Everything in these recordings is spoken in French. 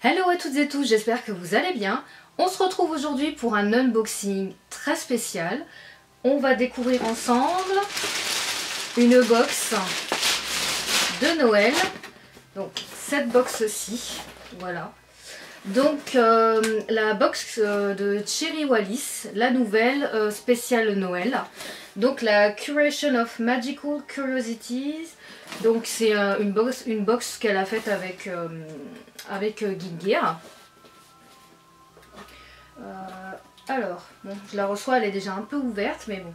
Hello à toutes et tous, j'espère que vous allez bien. On se retrouve aujourd'hui pour un unboxing très spécial. On va découvrir ensemble une box de Noël. Donc cette box-ci, voilà. Donc la box de Cherry Wallis, la nouvelle spéciale Noël. Donc la Curation of Magical Curiosities. Donc c'est une box qu'elle a faite avec Geek Gear. Alors, bon, je la reçois, elle est déjà un peu ouverte, mais bon.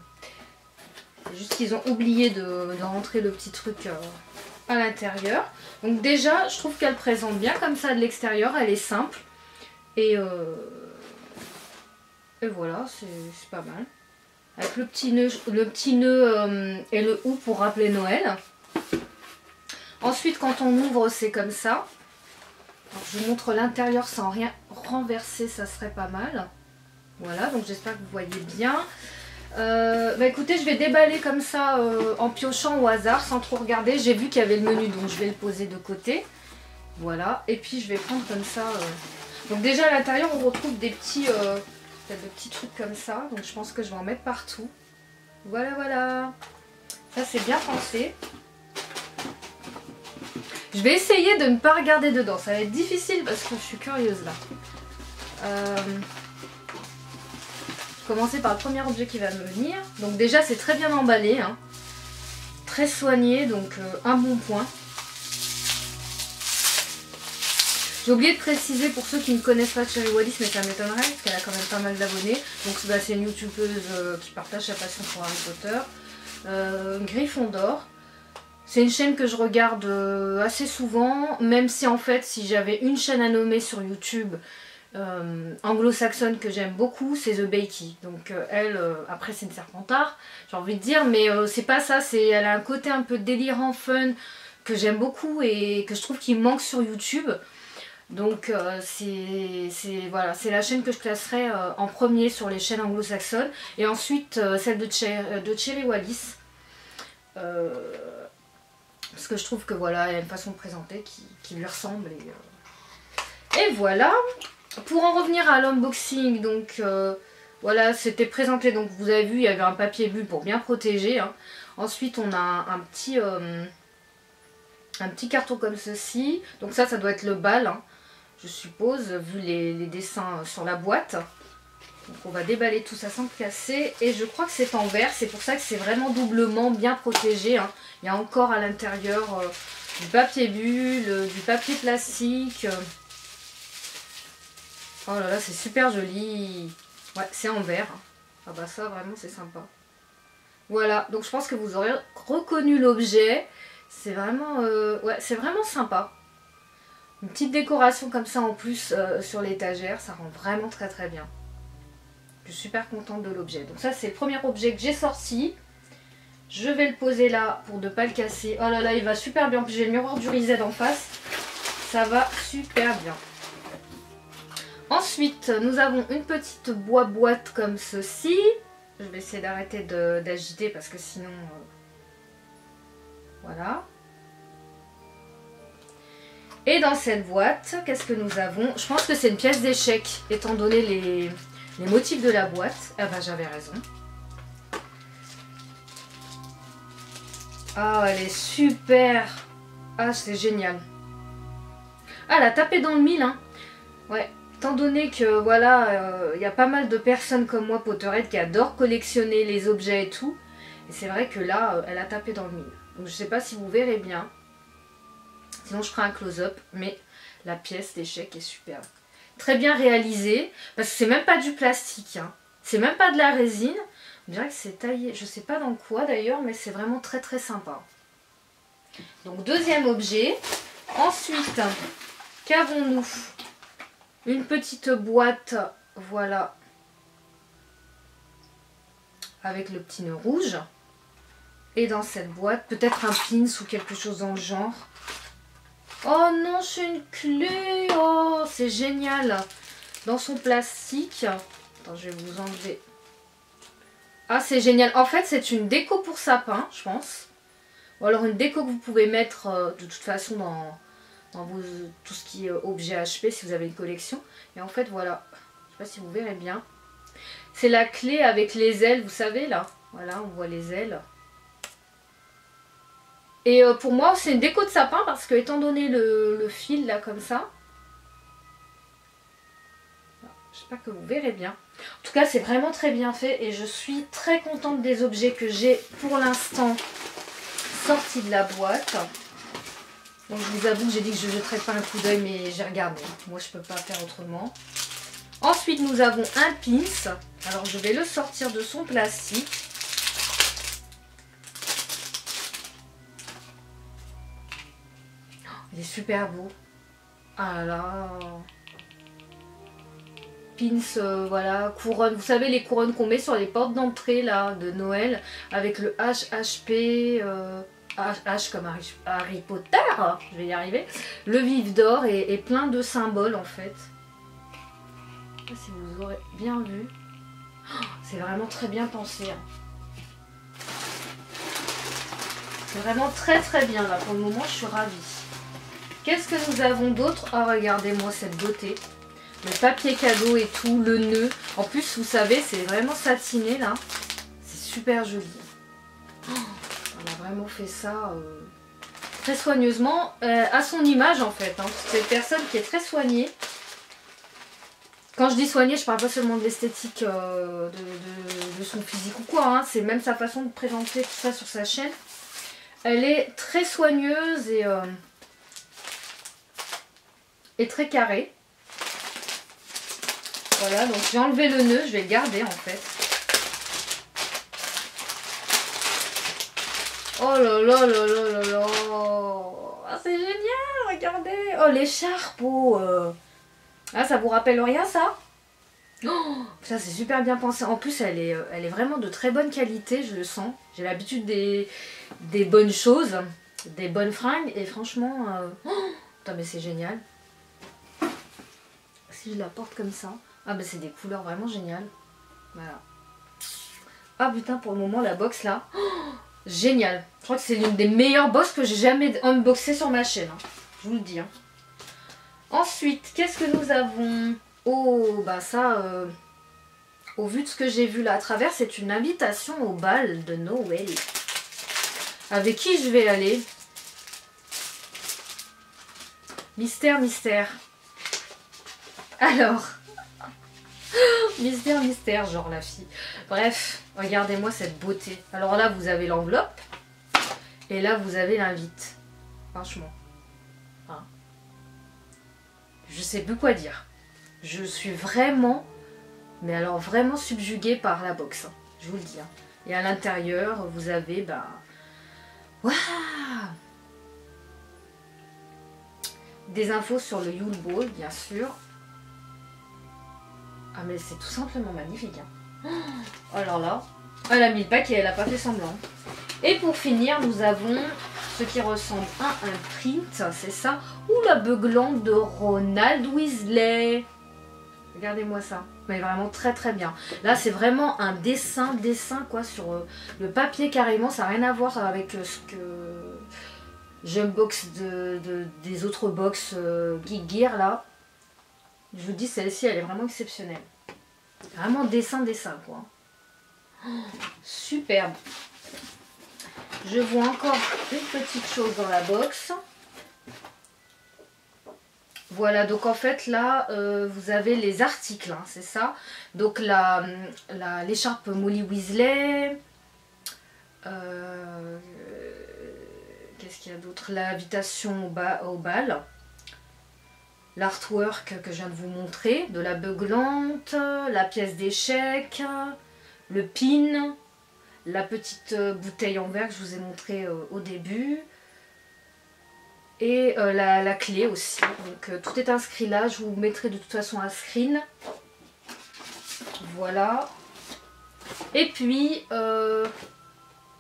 C'est juste qu'ils ont oublié de rentrer le petit truc à l'intérieur. Donc déjà, je trouve qu'elle présente bien comme ça de l'extérieur, elle est simple. Et voilà, c'est pas mal. Avec le petit nœud et le ou pour rappeler Noël. Ensuite, quand on ouvre, c'est comme ça. Alors, je vous montre l'intérieur sans rien renverser, ça serait pas mal. Voilà, donc j'espère que vous voyez bien. Bah écoutez, je vais déballer comme ça en piochant au hasard, sans trop regarder. J'ai vu qu'il y avait le menu, donc je vais le poser de côté. Voilà, et puis je vais prendre comme ça. Donc déjà à l'intérieur, on retrouve des petits trucs comme ça. Donc je pense que je vais en mettre partout. Voilà, voilà. Ça, c'est bien pensé. Je vais essayer de ne pas regarder dedans. Ça va être difficile parce que je suis curieuse là. Je vais commencer par le premier objet qui va me venir. Donc déjà c'est très bien emballé. Hein. Très soigné, donc un bon point. J'ai oublié de préciser pour ceux qui ne connaissent pas Cherry Wallis, mais ça m'étonnerait parce qu'elle a quand même pas mal d'abonnés. Donc bah, c'est une youtubeuse qui partage sa passion pour Harry Potter. Gryffondor. C'est une chaîne que je regarde assez souvent, même si en fait si j'avais une chaîne à nommer sur YouTube anglo-saxonne que j'aime beaucoup, c'est The Bakey. Donc elle, après c'est une Serpentard, j'ai envie de dire, mais c'est pas ça, elle a un côté un peu délirant, fun, que j'aime beaucoup et que je trouve qu'il manque sur YouTube. Donc voilà, c'est la chaîne que je classerais en premier sur les chaînes anglo-saxonnes. Et ensuite celle de Cherry Wallis. Parce que je trouve que voilà, il y a une façon de présenter qui lui ressemble. Et voilà. Pour en revenir à l'unboxing, donc voilà, c'était présenté. Donc vous avez vu, il y avait un papier bulle pour bien protéger. Hein. Ensuite, on a un petit carton comme ceci. Donc ça doit être le bal, hein, je suppose, vu les dessins sur la boîte. Donc on va déballer tout ça sans casser. Et je crois que c'est en verre. C'est pour ça que c'est vraiment doublement bien protégé. Hein. Il y a encore à l'intérieur du papier bulle, du papier plastique. Oh là là, c'est super joli. Ouais, c'est en verre. Ah bah ça, vraiment, c'est sympa. Voilà, donc je pense que vous aurez reconnu l'objet. C'est vraiment, ouais, c'est vraiment sympa. Une petite décoration comme ça en plus sur l'étagère. Ça rend vraiment très très bien. Je suis super contente de l'objet. Donc ça c'est le premier objet que j'ai sorti. Je vais le poser là pour ne pas le casser. Oh là là, il va super bien. En plus j'ai le miroir du Reset en face. Ça va super bien. Ensuite nous avons une petite boîte comme ceci. Je vais essayer d'arrêter d'agiter parce que sinon... voilà. Et dans cette boîte, qu'est-ce que nous avons? Je pense que c'est une pièce d'échec étant donné les motifs de la boîte. Ah bah j'avais raison. Ah elle est super. Ah c'est génial. Ah elle a tapé dans le mille hein. Ouais. Étant donné que voilà, y a pas mal de personnes comme moi Potterhead qui adorent collectionner les objets et tout. Et c'est vrai que là elle a tapé dans le mille. Donc je sais pas si vous verrez bien. Sinon je ferai un close-up. Mais la pièce d'échec est superbe. Très bien réalisé, parce que c'est même pas du plastique, hein. C'est même pas de la résine, on dirait que c'est taillé, je sais pas dans quoi d'ailleurs, mais c'est vraiment très très sympa. Donc deuxième objet, ensuite, qu'avons-nous? Une petite boîte, voilà, avec le petit nœud rouge, et dans cette boîte, peut-être un pins ou quelque chose dans le genre. Oh non, c'est une clé. Oh, c'est génial. Dans son plastique. Attends, je vais vous enlever. Ah, c'est génial. En fait, c'est une déco pour sapin, je pense. Ou alors une déco que vous pouvez mettre de toute façon dans tout ce qui est objet HP si vous avez une collection. Et en fait voilà, je sais pas si vous verrez bien. C'est la clé avec les ailes, vous savez là. Voilà, on voit les ailes. Et pour moi c'est une déco de sapin parce que étant donné le fil là comme ça, j'espère que vous verrez bien. En tout cas c'est vraiment très bien fait et je suis très contente des objets que j'ai pour l'instant sortis de la boîte. Donc je vous avoue que j'ai dit que je ne jetterais pas un coup d'œil mais j'ai regardé. Moi je peux pas faire autrement. Ensuite nous avons un pins. Alors je vais le sortir de son plastique. Il est super beau. Ah là là. Pins, voilà, couronne. Vous savez les couronnes qu'on met sur les portes d'entrée là de Noël avec le HHP, H comme Harry Potter, je vais y arriver. Le vif d'or et plein de symboles en fait. Je sais pas si vous aurez bien vu. Oh, c'est vraiment très bien pensé. Hein. C'est vraiment très très bien là. Pour le moment, je suis ravie. Qu'est-ce que nous avons d'autre? Ah, regardez-moi cette beauté. Le papier cadeau et tout, le nœud. En plus, vous savez, c'est vraiment satiné là. C'est super joli. Oh, on a vraiment fait ça très soigneusement, à son image en fait. Hein. C'est une personne qui est très soignée. Quand je dis soignée, je parle pas seulement de l'esthétique de son physique ou quoi. Hein. C'est même sa façon de présenter tout ça sur sa chaîne. Elle est très soigneuse et très carrée. Voilà, donc j'ai enlevé le nœud, je vais le garder en fait. Oh là là là là là là. Ah, c'est génial, regardez. Oh, l'écharpe. Oh, ah, ça vous rappelle rien ça? Oh, ça c'est super bien pensé. En plus elle est vraiment de très bonne qualité, je le sens. J'ai l'habitude des bonnes choses, des bonnes fringues. Et franchement, oh, putain, mais c'est génial. Si je la porte comme ça. Ah mais c'est des couleurs vraiment géniales. Voilà. Ah putain, pour le moment la box là. Oh, génial. Je crois que c'est l'une des meilleures box que j'ai jamais unboxé sur ma chaîne. Hein. Je vous le dis. Hein. Ensuite, qu'est-ce que nous avons? Oh, bah ça, au vu de ce que j'ai vu là à travers, c'est une invitation au bal de Noël. Avec qui je vais aller? Mystère, mystère. Alors, mystère, mystère, genre la fille. Bref, regardez-moi cette beauté. Alors là, vous avez l'enveloppe. Et là, vous avez l'invite. Franchement. Hein. Je sais plus quoi dire. Je suis vraiment, mais alors vraiment subjuguée par la box. Hein, je vous le dis. Hein. Et à l'intérieur, vous avez, bah... Waouh! Des infos sur le Yule Ball, bien sûr. Ah mais c'est tout simplement magnifique. Hein. Oh, alors là, elle a mis le paquet, elle n'a pas fait semblant. Et pour finir, nous avons ce qui ressemble à un print, c'est ça. Ou la beuglante de Ronald Weasley. Regardez-moi ça. Mais vraiment très très bien. Là c'est vraiment un dessin quoi sur le papier carrément. Ça n'a rien à voir avec ce que j'unbox des autres box Geek Gear là. Je vous dis, celle-ci elle est vraiment exceptionnelle. Vraiment dessin quoi. Oh, superbe. Je vois encore une petite chose dans la box. Voilà, donc en fait là, vous avez les articles, hein, c'est ça. Donc l'écharpe Molly Weasley. Qu'est-ce qu'il y a d'autre? L'invitation au bal. L'artwork que je viens de vous montrer, de la beuglante, la pièce d'échec, le pin, la petite bouteille en verre que je vous ai montré au début. Et la clé aussi. Donc tout est inscrit là. Je vous mettrai de toute façon un screen. Voilà. Et puis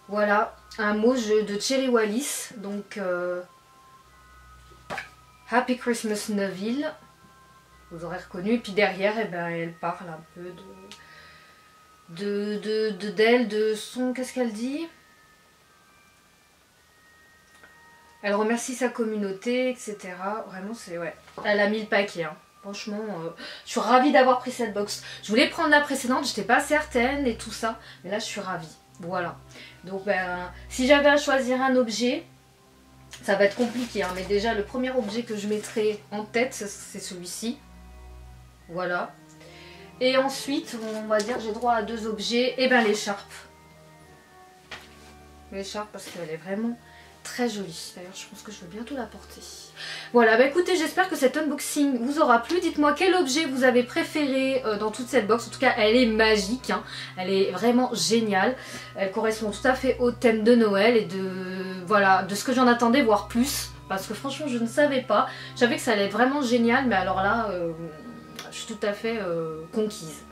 voilà un mot de Cherry Wallis. Donc Happy Christmas Neville. Vous aurez reconnu. Et puis derrière, eh ben, elle parle un peu de son. Qu'est-ce qu'elle dit? Elle remercie sa communauté, etc. Vraiment, c'est... ouais. Elle a mis le paquet, hein. Franchement, je suis ravie d'avoir pris cette box. Je voulais prendre la précédente, j'étais pas certaine et tout ça. Mais là, je suis ravie. Voilà. Donc, ben, si j'avais à choisir un objet, ça va être compliqué. Hein, mais déjà, le premier objet que je mettrai en tête, c'est celui-ci. Voilà. Et ensuite, on va dire j'ai droit à 2 objets. Et ben l'écharpe. L'écharpe parce qu'elle est vraiment très jolie. D'ailleurs, je pense que je vais bientôt la porter. Voilà, bah écoutez, j'espère que cet unboxing vous aura plu. Dites-moi quel objet vous avez préféré dans toute cette box. En tout cas, elle est magique, hein. Elle est vraiment géniale. Elle correspond tout à fait au thème de Noël et voilà, de ce que j'en attendais, voire plus. Parce que franchement, je ne savais pas. Je savais que ça allait être vraiment génial, mais alors là, je suis tout à fait conquise.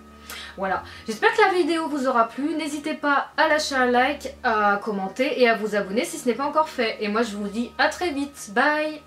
Voilà, j'espère que la vidéo vous aura plu. N'hésitez pas à lâcher un like, à commenter et à vous abonner si ce n'est pas encore fait. Et moi, je vous dis à très vite. Bye!